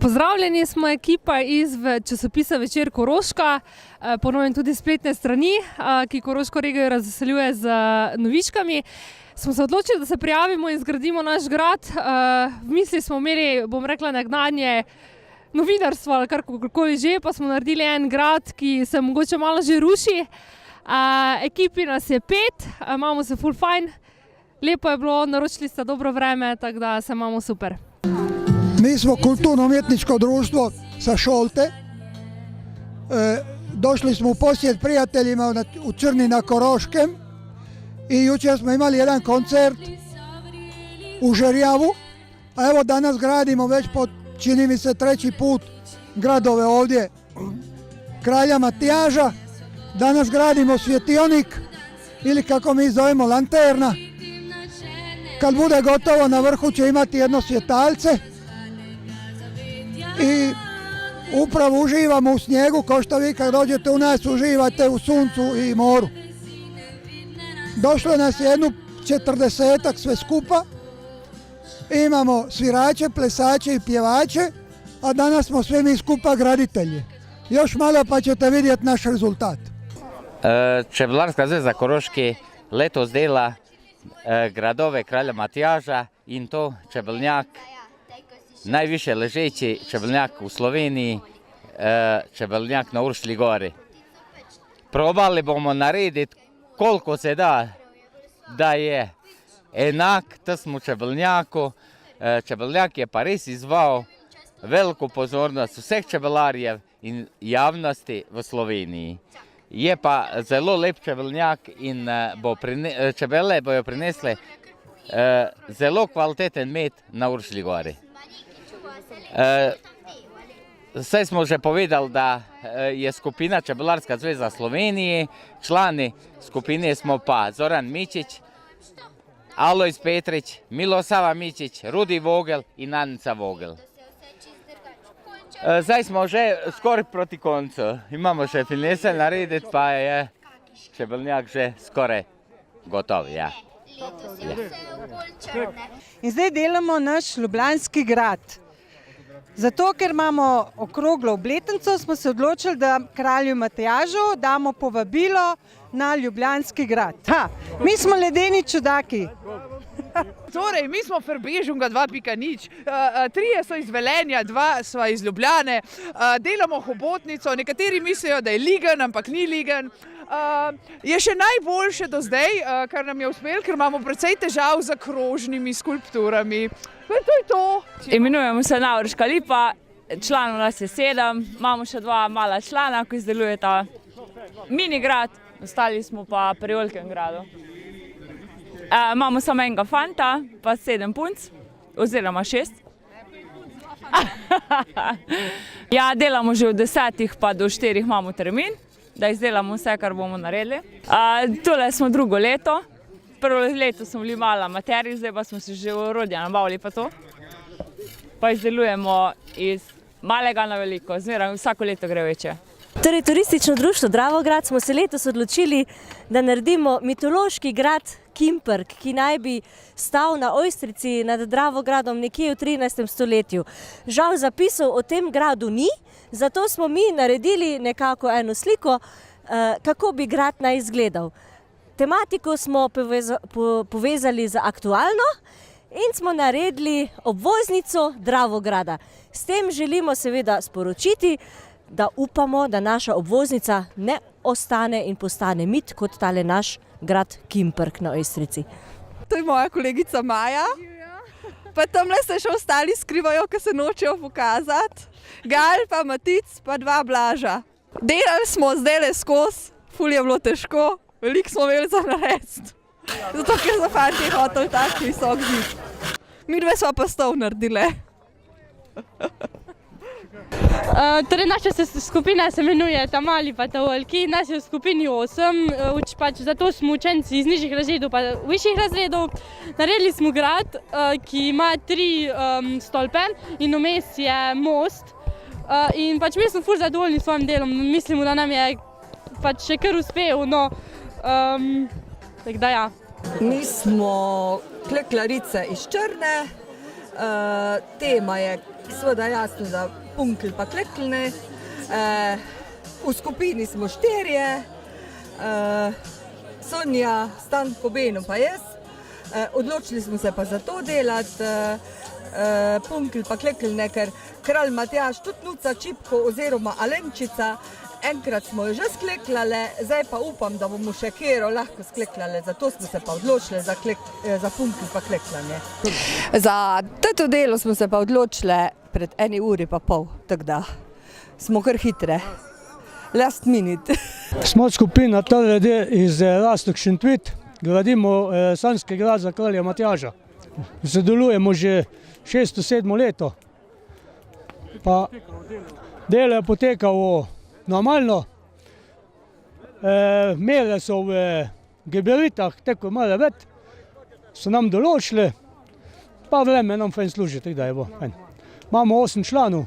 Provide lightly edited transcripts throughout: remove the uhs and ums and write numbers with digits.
Pozdravljeni, smo ekipa iz časopisa Večer Koroška, ponovno tudi spletne strani, ki Koroško regijo razveseljuje z novičkami. Smo se odločili, da se prijavimo in zgradimo naš grad. V misli smo imeli, bom rekla, nekdanje novinarstvo ali karkoli že, pa smo naredili en grad, ki se mogoče malo že ruši. Ekipi nas je 5, imamo se ful fajn, lepo je bilo, naročili ste dobro vreme, tako da se imamo super. Mi smo kulturno-umjetničko društvo sa Šolte. Došli smo u posjet prijateljima u Crni na Koroškem i jučer smo imali jedan koncert u Žerjavu. A evo danas gradimo već po, čini mi se, 3. put gradove ovdje Kralja Matijaža. Danas gradimo svjetionik ili kako mi zovemo lanterna. Kad bude gotovo na vrhu će imati jedno svjetalce. I upravo uživamo u snijegu, kao što vi kad dođete u nas uživate u suncu i moru. Došlo nas je jedno 40-ak sve skupa. Imamo svirače, plesače i pjevače, a danas smo svi mi skupa graditelji. Još malo pa ćete vidjeti naš rezultat. Čebelarska zveza Koroški letos dela gradove Kralja Matijaža in to čebelnjak, najviše ležeči čebelnjak v Sloveniji, čebelnjak na Uršlji gori. Probali bomo narediti, koliko se da je enak temu čebelnjaku. Čebelnjak je pa res izval veliko pozornost vseh čebelarjev in javnosti v Sloveniji. Je pa zelo lep čebelnjak in čebele bojo prinesle zelo kvaliteten med na Uršlji gori. Saj smo že povedali, da je skupina Čebelarska zveza Slovenije, člani skupine smo pa Zoran Mičič, Alojz Petrič, Milosava Mičič, Rudi Vogel in Anica Vogel. Zdaj smo že skoraj proti koncu, imamo še finesel narediti, pa je čebelnjak že skoraj gotov. Ja. In zdaj delamo naš ljubljanski grad. Zato, ker imamo okroglo obletnico, smo se odločili, da kralju Matijažu damo povabilo na ljubljanski grad. Mi smo ledeni čudaki. Torej, mi smo Frbežunga 2.0, 3 so iz Velenja, 2 so iz Ljubljane, delamo hobotnico, nekateri mislijo, da je ligen, ampak ni ligen. Je še najboljše do zdaj, kar nam je uspelo, ker imamo precej težav z krožnimi skulpturami. To je to. Imenujemo se Navrška lipa, članov nas je 7, imamo še 2 mala člana, ki izdelujeta mini grad, ostali smo pa pri velikem gradu. Imamo samo enega fanta, pa 7 punc, oziroma 6. Ja, delamo že od 10 pa do 4 imamo termin, da izdelamo vse, kar bomo naredili. Tole smo drugo leto. Prvo leto smo bili malo amaterji, zdaj pa smo se že orodja nabavili pa to. Pa izdelujemo iz malega na veliko, zmeraj vsako leto gre večje. Torej, turistično društvo Dravograd smo se letos odločili, da naredimo mitološki grad Kimperk, ki naj bi stal na Ojstrici nad Dravogradom nekje v 13. stoletju. Žal zapisov o tem gradu ni, zato smo mi naredili nekako eno sliko, kako bi grad naj izgledal. Tematiko smo povezali z aktualno in smo naredili obvoznico Dravograda. S tem želimo seveda sporočiti, da upamo, da naša obvoznica ne ostane in postane mit kot tale naš grad Kimperk na Ojstrici. To je moja kolegica Maja. Pa tamle se še ostali skrivajo, ki se nočejo pokazati. Gal pa Matic pa 2 Blaža. Delali smo zdajle skozi, ful je bilo težko. Veliko smo imeli za narediti, zato ker so fantje hoteli tak visok zid. Midve sva pa stol naredile. Torej, naša skupina se imenuje Ta mali pa ta veliki, nas je v skupini 8, zato smo učenci iz nižjih razredov pa višjih razredov. Naredili smo grad, ki ima 3 stolpe in vmes je most. In mi smo ful zadovoljni s svojim delom, mislimo, da nam je še kar uspel. Tako da ja. Mi smo kleklarice iz Črne, Tema je seveda jasno, da punkl pa kleklne. V skupini smo 4, Sonja, Stanko, Beno pa jaz. Odločili smo se pa za to delati, punkl pa kleklne, ker kralj Matjaž, tudi Nuca Čipko oziroma Alenčica, enkrat smo jo že skleklale, zdaj pa upam, da bomo še kjero lahko skleklale, zato smo se pa odločili za punkl pa kleklanje. Za to delo smo se pa odločili pred 1 uri pa pol, tako da smo kar hitre. Last minute. Smo skupina TRD iz Rastok Šentvid, gradimo Sanjski grad za kralja Matjaža. Sodelujemo že 6-7 leto. Pa delo je potekalo normalno. Mere so v gabaritah, tako mora biti, so nam določili, pa vreme nam fajn služi, tako da je bo fajn. Imamo 8 članov.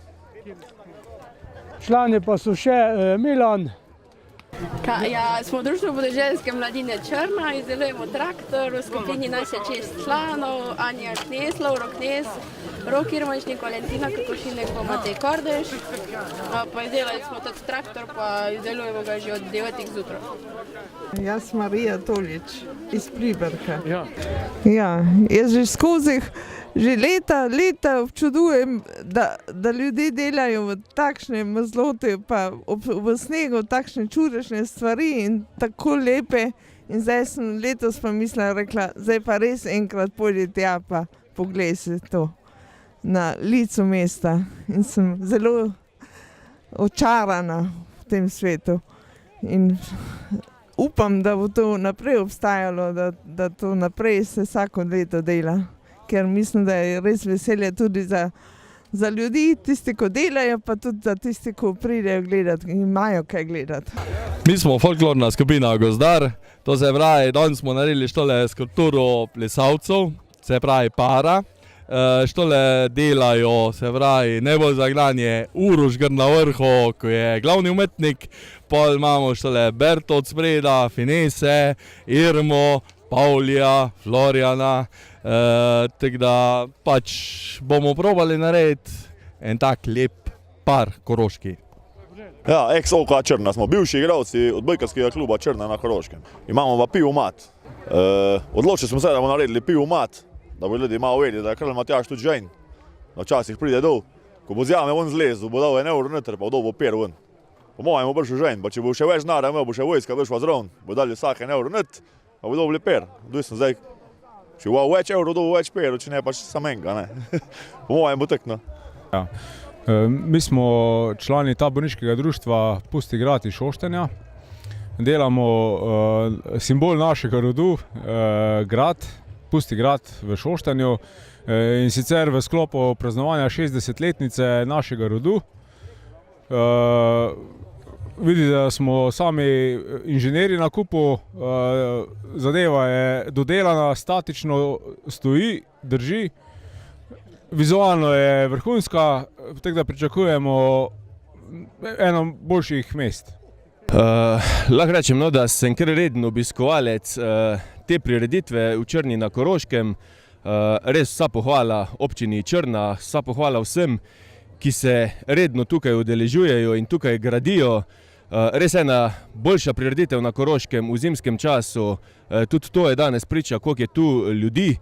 Člani pa so še Milan. Smo društvo podeželske mladine Črna, izdelujemo traktor, v skupini nas je 6 članov, Anja Knez, Lovro Knez, Rok Irmanšnik, Valentina Kokošinek pa Matej Kordež. Pa izdelali smo tudi traktor, pa izdelujemo ga že od 9 zjutraj. Jaz sem Marija Tolič iz Priberka. Jaz že skozi leta občudujem, da ljudje delajo v takšne mrzlote, pa v snegu takšne čudežne stvari in tako lepe. In zdaj sem letos pa rekla, zdaj pa res enkrat pojdi tja pa poglej se to na licu mesta. In sem zelo očarana v tem svetu. In upam, da bo to naprej obstajalo, da to naprej se vsako leto dela. Ker mislim, da je res veselje tudi za ljudi, tisti, ko delajo, pa tudi za tisti, ko pridejo gledati in imajo kaj gledati. Mi smo folklorna skupina Gozdar, to se pravi, danes smo naredili štole skulpturo plesalcev, se pravi para. Štole delajo, se pravi, najbolj zagnanje Uroš na vrhu, ko je glavni umetnik, pol imamo štole Bertot spreda, Finese, Irmo, Paulija, Florjana, tako da pač bomo probali narediti en tak lep par koroški. Ja, ex-OK Črna smo, bivši igralci odbojkarskega kluba Črna na Koroškem. Imamo pa pivomat. Odločili smo se, da bomo naredili pivomat, da bo ljudi malo vedeli, da je kralj Matjaž tudi žen. Včasih pride dol, ko bo z jame ven zlezel, bo dal 1 evro noter, pa bo per ven. Po mojem bo prišel žen, pa če bo še več denarja imel, bo še vojska prišla zraven, bo dali vsak 1 evro noter, pa bo dobili per. Zdaj, če bo več evrov, dobil več per, če ne pač samenga, ne. Po mojem bo tekno. Ja. Mi smo člani taborniškega društva Pusti grad iz Šoštenja. Delamo simbol našega rodu, grad, Pusti grad v Šoštenju, in sicer v sklopu praznovanja 60-letnice našega rodu. Vidite, da smo sami inženirji na kupu, zadeva je dodelana, statično stoji, drži. Vizualno je vrhunska, tako da pričakujemo eno boljših mest. Lahko rečem, da sem kar reden obiskovalec te prireditve v Črni na Koroškem. Res vsa pohvala občini Črna, vsa pohvala vsem, ki se redno tukaj udeležujejo in tukaj gradijo. Res ena boljša prireditev na Koroškem v zimskem času. Tudi to je danes priča, koliko je tu ljudi,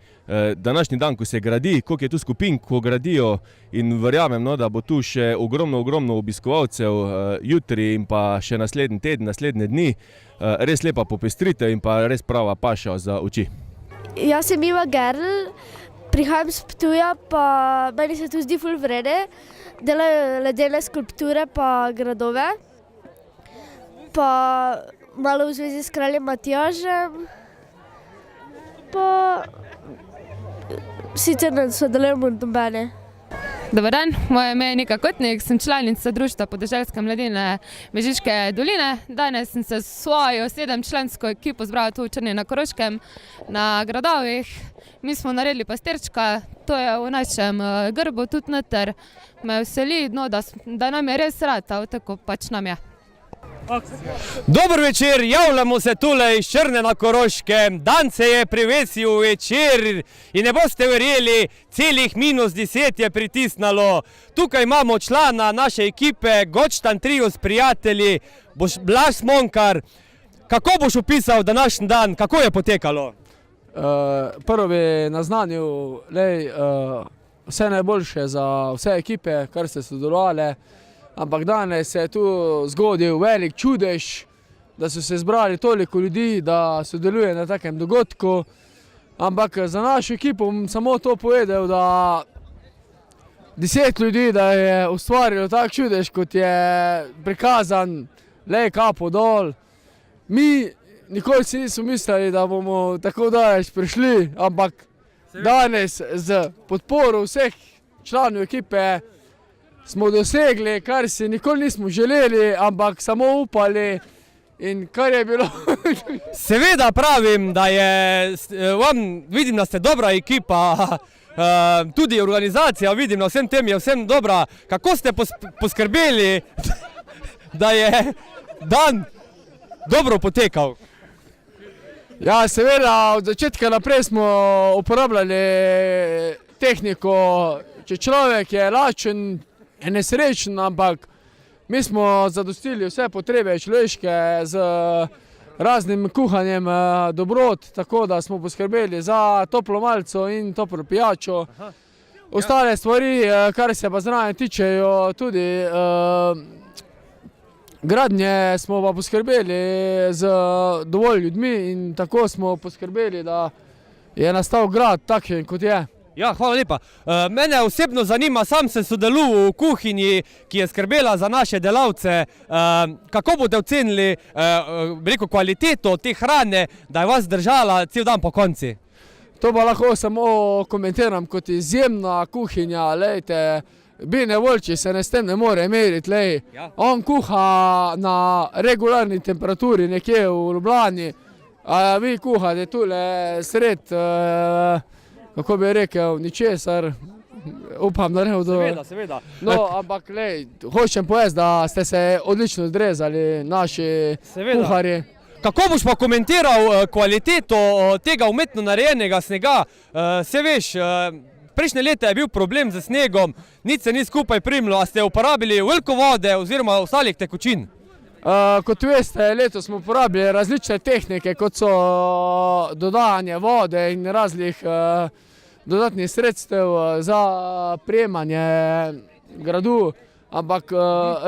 današnji dan, ko se gradi, koliko je tu skupin, ko gradijo, in verjamem, da bo tu še ogromno obiskovalcev jutri in pa še naslednji teden, naslednje dni. Res lepa popestritev in pa res prava paša za oči. Jaz sem Iva Gerl, prihajam s Ptuja, pa meni se tu zdi ful vrede. Delajo ledene skulpture pa gradove, pa malo v zvezi s kraljem Matjažem, pa sicer ne sodelujemo nobene. Dobar dan, moje ime je Nika Kotnik, sem članica društva podeželske mladine Mežiške doline. Danes sem se s svojo 7-člansko ekipo zbrala tu v Črni na Koroškem na gradovih. Mi smo naredili pastirčka, to je v našem grbu tudi noter. Me veseli, da nam je res rad, tako pač nam je. Dober večer, javljamo se tule iz Črne na Koroškem. Dan se je privesil večer in ne boste verjeli, celih -10 je pritisnalo. Tukaj imamo člana naše ekipe, Gočtan trio s prijatelji, Blaž Smonkar. Kako boš opisal današnji dan, kako je potekalo? Prvo bi naznanil vse najboljše za vse ekipe, kar ste sodelovali. Ampak danes se je tu zgodil velik čudež, da so se zbrali toliko ljudi, da sodeluje na takem dogodku. Ampak za našo ekipo bom samo to povedal, da 10 ljudi, da je ustvarilo tak čudež, kot je prikazan, le kapo dol. Mi nikoli si nismo mislili, da bomo tako daleč prišli, ampak danes z podporo vseh članov ekipe smo dosegli, kar si nikoli nismo želeli, ampak samo upali in kar je bilo. Seveda pravim, da je, vidim, da ste dobra ekipa, tudi organizacija, vidim, na vsem tem je vsem dobra. Kako ste poskrbeli, da je dan dobro potekal? Ja, seveda, od začetka naprej smo uporabljali tehniko, če človek je lačen, je nesrečen, ampak mi smo zadostili vse potrebe človeške z raznim kuhanjem dobrot, tako da smo poskrbeli za toplo malico in toplo pijačo. Ostale stvari, kar se pa zraven tičejo, tudi gradnje smo pa poskrbeli z dovolj ljudmi in tako smo poskrbeli, da je nastal grad takšen, kot je. Ja, hvala lepa. Mene osebno zanima, sam sem sodeloval v kuhinji, ki je skrbela za naše delavce. Kako boste ocenili kvaliteto te hrane, da je vas držala cel dan po konci? To pa lahko samo komentiram kot izjemna kuhinja. Lejte, Bine Volči se s tem ne more meriti. On kuha na regularni temperaturi nekje v Ljubljani, a vi kuhate tule sred, kako bi rekel, ničesar, upam, da ne bodo. Seveda. No, ampak hočem povedati, da ste se odlično odrezali naši kuharji. Kako boš pa komentiral kvaliteto tega umetno narejenega snega? Se veš, prejšnje leta je bil problem z snegom, nič se ni skupaj primilo, a ste uporabili veliko vode oziroma ostalih tekočin? Kot veste, letos smo uporabili različne tehnike, kot so dodajanje vode in raznih dodatnih sredstev za prijemanje gradu. Ampak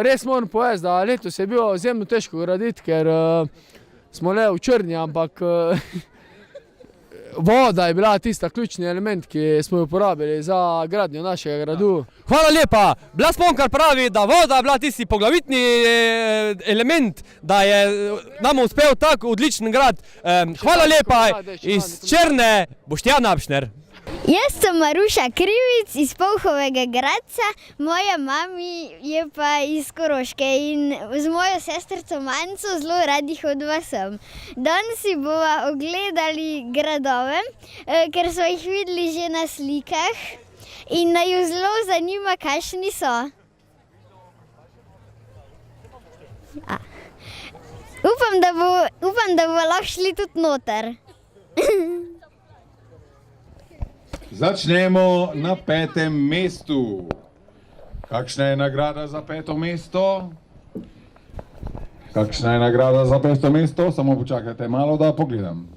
res moram povedati, da letos je bilo izjemno težko graditi, ker smo le v Črni, ampak voda je bila tista ključni element, ki smo jo uporabili za gradnjo našega gradu. Hvala lepa. Blaž Smonkar pravi, da voda je bila tisti poglavitni element, da je nam uspel tak odličen grad. Hvala lepa iz Črne, Boštjan Apšner. Jaz sem Maruša Krivic iz Polhovega Gradca, moja mami je pa iz Koroške in z mojo sestrico Manco zelo radi hodiva sem. Danes si bova ogledali gradove, ker so jih videli že na slikah in naju zelo zanima, kakšni so. Upam, da bo lahko šli tudi noter. Začnemo na 5. mestu. Kakšna je nagrada za 5. mesto? Kakšna je nagrada za 5. mesto? Samo počakajte malo, da pogledam.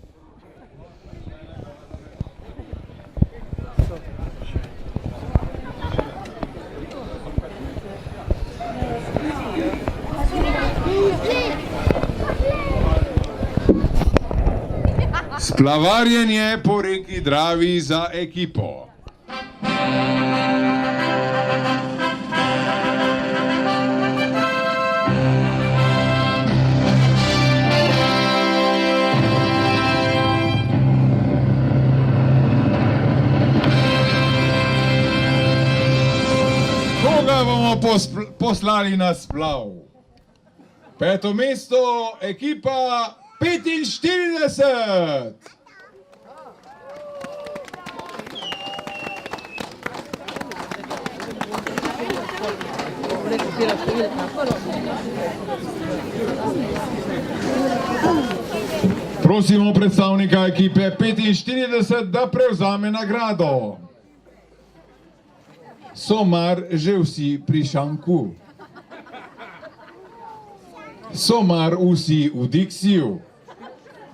Splavarjenje po reki Dravi za ekipo. Koga bomo poslali na splav? 5. mesto, ekipa 45. Prosimo predstavnika ekipe 45, da prevzame nagrado. So mar že vsi pri šanku? So mar vsi v diksiju?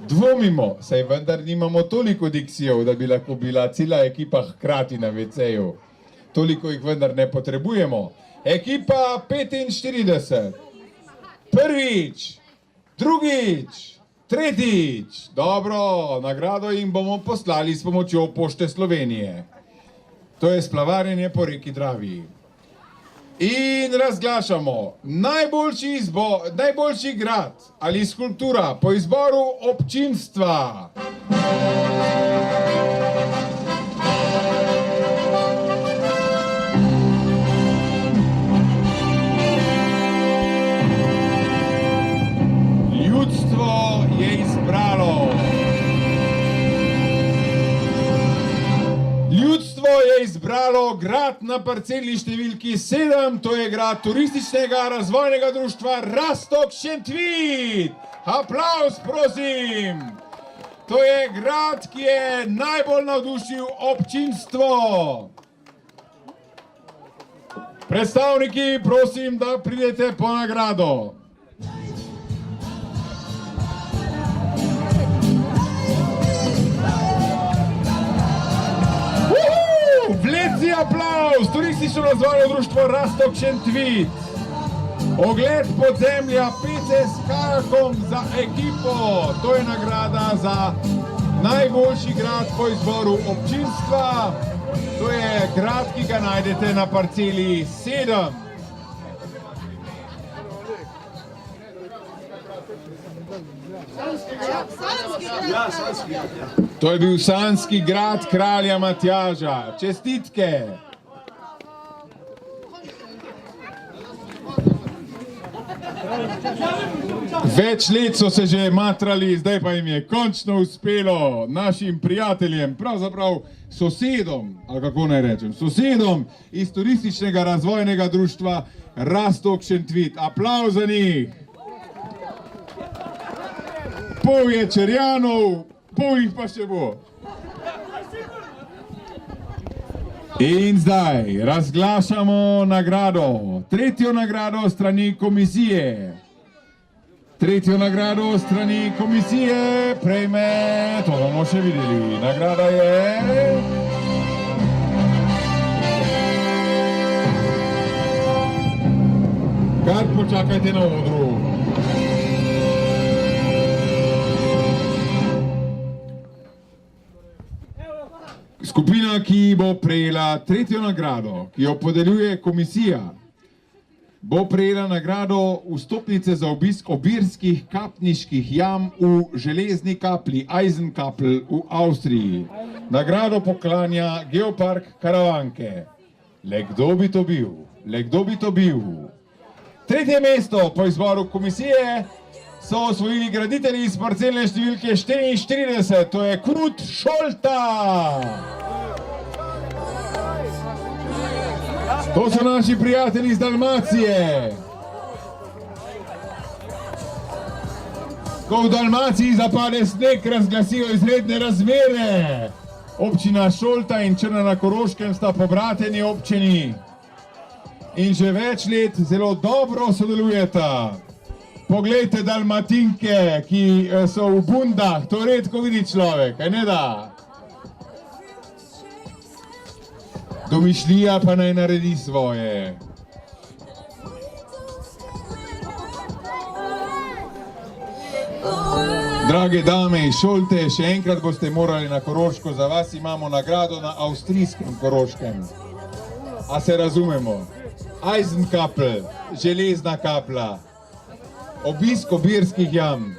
Dvomimo, saj vendar nimamo toliko diksijev, da bi lahko bila cela ekipa hkrati na WC-ju. Toliko jih vendar ne potrebujemo. Ekipa 45. Prvič, drugič, tretjič. Dobro, nagrado jim bomo poslali s pomočjo Pošte Slovenije. To je splavarjenje po reki Dravi. In razglašamo najboljši grad ali skulptura po izboru občinstva. Ljudstvo je izbralo. Ljudstvo je izbralo grad na parceli številki 7, to je grad turističnega razvojnega društva Rastok Šentvid. Aplavz, prosim. To je grad, ki je najbolj navdušil občinstvo. Predstavniki, prosim, da pridete po nagrado. Vleci aplavz, turistično razvojno društvo Rastok Šentvid. Ogled podzemlja PC s kajakom za ekipo. To je nagrada za najboljši grad po izboru občinstva. To je grad, ki ga najdete na parceli 7. To je bil sanski grad kralja Matjaža. Čestitke! Več let so se že matrali, zdaj pa jim je končno uspelo, našim prijateljem, pravzaprav sosedom, ali kako naj rečem, sosedom iz turističnega razvojnega društva Rastok Šentvid. Aplavz za njih! Pol je Čerjanov, pol jih pa še bo. In zdaj razglašamo nagrado. Tretjo nagrado strani komisije. Tretjo nagrado strani komisije prejme, to bomo še videli. Nagrada je... Kar počakajte na odru. Skupina, ki bo prejela tretjo nagrado, ki jo podeljuje komisija, bo prejela nagrado vstopnice za obisk obirskih kapniških jam v Železni kapli, Eisenkapel v Avstriji. Nagrado poklanja Geopark Karavanke. Le kdo bi to bil? Le kdo bi to bil? Tretje mesto po izboru komisije so osvojili graditelji iz parcelne številke 44, to je Knut Šolta. To so naši prijatelji iz Dalmacije. Ko v Dalmaciji zapade sneg, razglasijo izredne razmere. Občina Šolta in Črna na Koroškem sta pobrateni občini in že več let zelo dobro sodelujeta. Poglejte Dalmatinke, ki so v bundah, to redko vidi človek, kaj ne da? Domišljija pa naj naredi svoje. Drage dame iz Šolte, še enkrat boste morali na Koroško, za vas imamo nagrado na avstrijskem Koroškem. A se razumemo? Eisenkapel, Železna kapla. Obisk obirskih jam,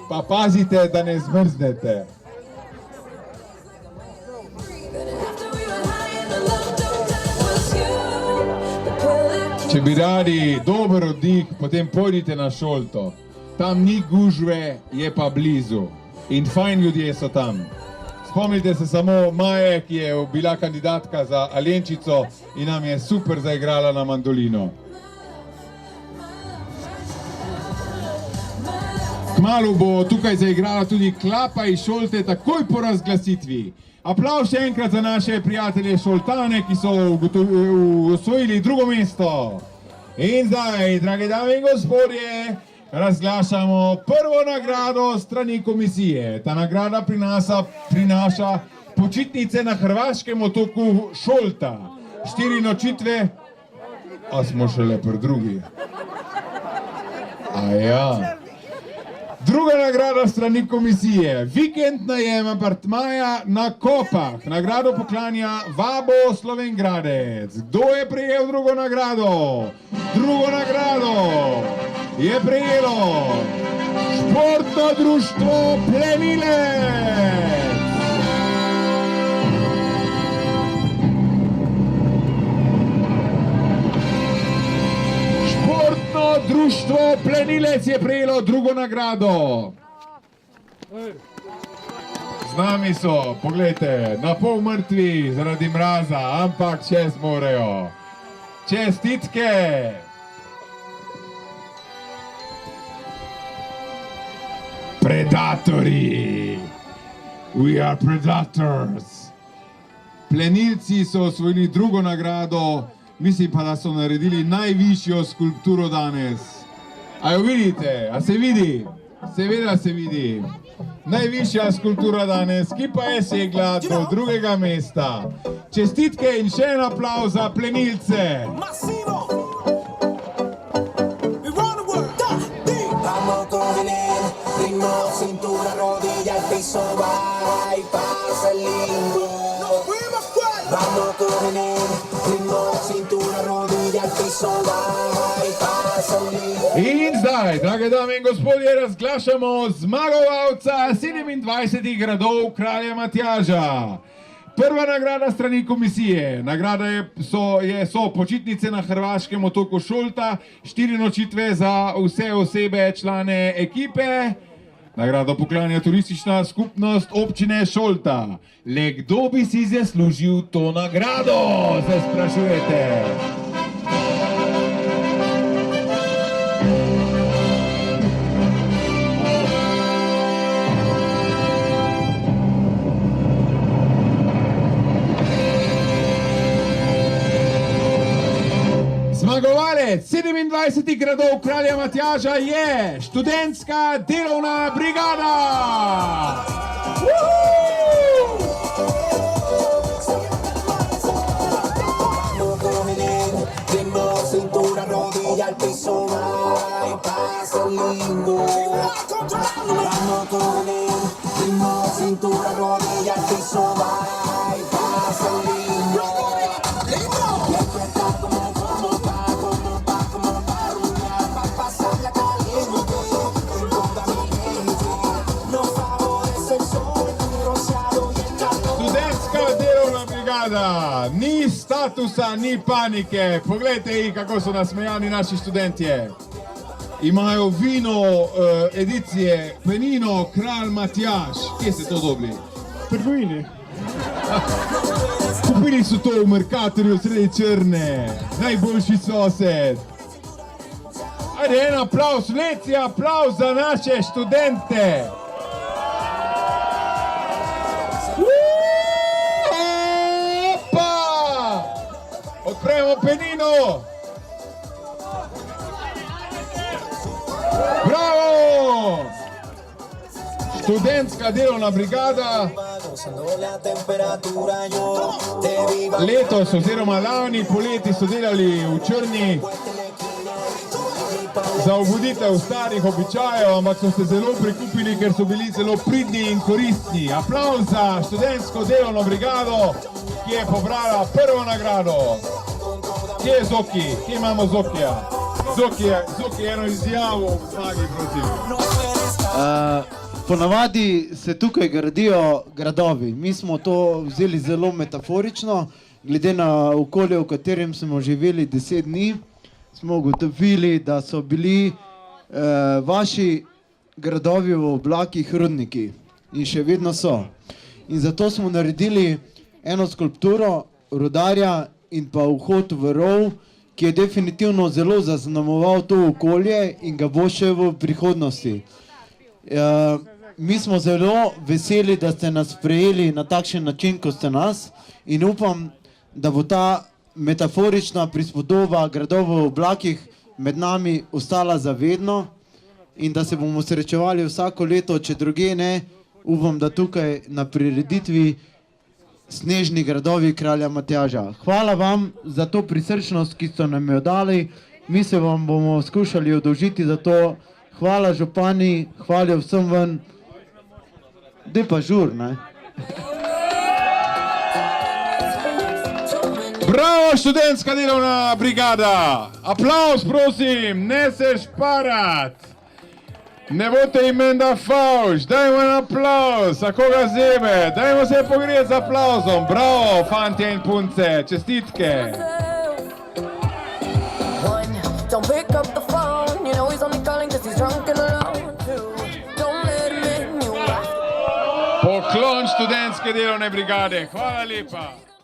pa pazite, da ne zmrznete. Če bi radi dober oddih, potem pojdite na Šolto. Tam ni gužve, je pa blizu. In fajn ljudje so tam. Spomnite se samo Maje, ki je bila kandidatka za Alenčico in nam je super zaigrala na mandolino. Kmalu bo tukaj zaigrala tudi klapa iz Šolte takoj po razglasitvi. Aplavz še enkrat za naše prijatelje Šoltane, ki so osvojili drugo mesto. In zdaj, drage dame in gospodje, razglašamo prvo nagrado strani komisije. Ta nagrada prinaša počitnice na hrvaškem otoku Šolta. 4 nočitve, a smo šele pri drugi. Ja. Druga nagrada strani komisije. Vikend najem apartmaja na Kopah. Nagrado poklanja Vabo Slovengradec. Kdo je prejel drugo nagrado? Drugo nagrado je prejelo Športno društvo Plenilec. Društvo Plenilec je prejelo drugo nagrado. Z nami so, pogledajte, na pol mrtvi zaradi mraza, ampak še zmorejo. Čestitke! Predatorji! We are predators! Plenilci so osvojili drugo nagrado. Mislim pa, da so naredili najvišjo skulpturo danes. A jo vidite? A se vidi? Seveda se vidi. Najvišja skulptura danes, ki pa je segla do drugega mesta. Čestitke in še en aplavz za plenilce. In zdaj, drage dame in gospodje, razglašamo zmagovalca 27 gradov Kralja Matjaža. Prva nagrada strani komisije. Nagrada so počitnice na hrvaškem otoku Šolta, 4 nočitve za vse osebe, člane ekipe. Nagrado poklanja turistična skupnost občine Šolta. Le kdo bi si zaslužil to nagrado, se sprašujete? Zmagovalec 27 gradov Kralja Matjaža je študentska delovna brigada! Ni statusa, ni panike. Poglejte jih, kako so nasmejani naši študentje. Imajo vino edicije Penino Kralj Matjaž. Kje ste to dobili? V trgovini. Kupili so to v Mercatorju sredi Črne. Najboljši sosed. Ajde, en aplavz, vleci aplavz za naše študente. Odpremo penino! Bravo! Študentska delovna brigada. Letos oziroma lani poleti so delali v Črni za obuditev starih običajev, ampak so se zelo prikupili, ker so bili zelo pridni in koristni. Aplavz za študentsko delovno brigado, ki je pobrala prvo nagrado. Kje je Zoki? Kje imamo Zokija? Zoki je eno izjavo v zmagi, prosim. Ponavadi se tukaj gradijo gradovi. Mi smo to vzeli zelo metaforično, glede na okolje, v katerem smo živeli 10 dni, smo ugotovili, da so bili vaši gradovi v oblakih rudniki in še vedno so. In zato smo naredili eno skulpturo rudarja in pa vhod v rov, ki je definitivno zelo zaznamoval to okolje in ga bo še v prihodnosti. Mi smo zelo veseli, da ste nas sprejeli na takšen način, kot ste nas, in upam, da bo ta metaforična prispodoba gradov v oblakih med nami ostala zavedno in da se bomo srečevali vsako leto, če druge ne, upam, da tukaj na prireditvi Snežni gradovi kralja Matjaža. Hvala vam za to prisrčnost, ki ste nam jo dali. Mi se vam bomo skušali oddolžiti za to. Hvala župani, hvala vsem ven. Dej pa žur, ne? Bravo, študentska delovna brigada! Aplauz, prosim, ne se šparat! Ne boste imen da fauš, dajmo en aplauz, a koga zebe, dajmo se pogrijeti z aplauzom, bravo, fantje in punce, čestitke! Don't pick up the phone, you know he's only calling cause he's drunk and alone too. Don't let him in, you have to. Poklon študentske delovne brigade, hvala lepa!